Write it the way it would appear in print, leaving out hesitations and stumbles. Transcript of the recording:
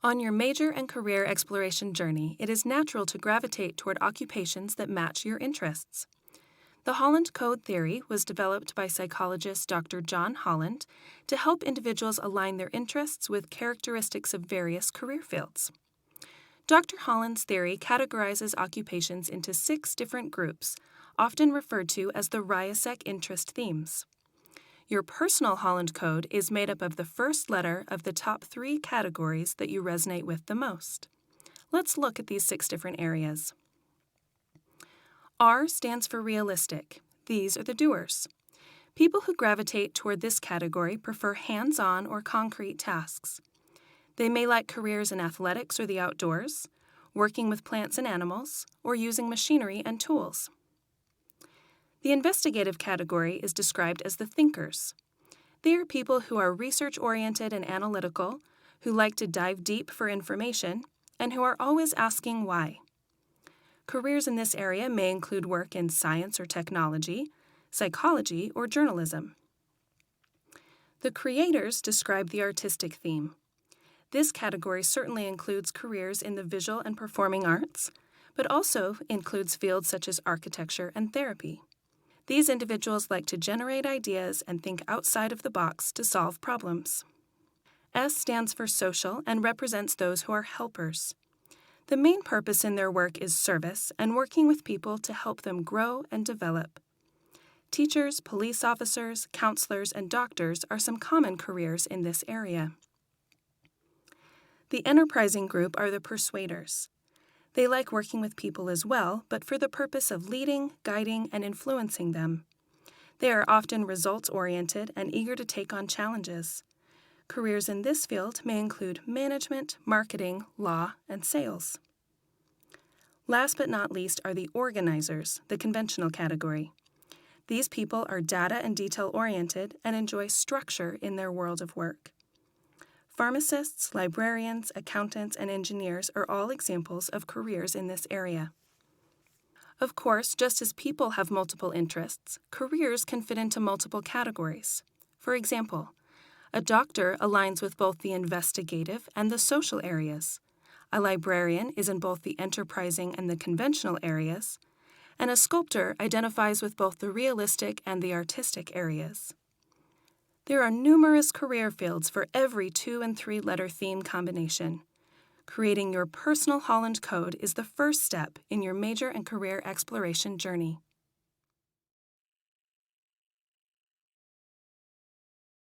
On your major and career exploration journey, it is natural to gravitate toward occupations that match your interests. The Holland Code theory was developed by psychologist Dr. John Holland to help individuals align their interests with characteristics of various career fields. Dr. Holland's theory categorizes occupations into 6 different groups, often referred to as the Ryesack interest themes. Your personal Holland Code is made up of the first letter of the top 3 categories that you resonate with the most. Let's look at these 6 different areas. R stands for realistic. These are the doers. People who gravitate toward this category prefer hands-on or concrete tasks. They may like careers in athletics or the outdoors, working with plants and animals, or using machinery and tools. The investigative category is described as the thinkers. They are people who are research-oriented and analytical, who like to dive deep for information, and who are always asking why. Careers in this area may include work in science or technology, psychology, or journalism. The creators describe the artistic theme. This category certainly includes careers in the visual and performing arts, but also includes fields such as architecture and therapy. These individuals like to generate ideas and think outside of the box to solve problems. S stands for social and represents those who are helpers. The main purpose in their work is service and working with people to help them grow and develop. Teachers, police officers, counselors, and doctors are some common careers in this area. The enterprising group are the persuaders. They like working with people as well, but for the purpose of leading, guiding, and influencing them. They are often results-oriented and eager to take on challenges. Careers in this field may include management, marketing, law, and sales. Last but not least are the organizers, the conventional category. These people are data and detail-oriented and enjoy structure in their world of work. Pharmacists, librarians, accountants, and engineers are all examples of careers in this area. Of course, just as people have multiple interests, careers can fit into multiple categories. For example, a doctor aligns with both the investigative and the social areas. A librarian is in both the enterprising and the conventional areas, and a sculptor identifies with both the realistic and the artistic areas. There are numerous career fields for every 2- and 3-letter theme combination. Creating your personal Holland Code is the first step in your major and career exploration journey.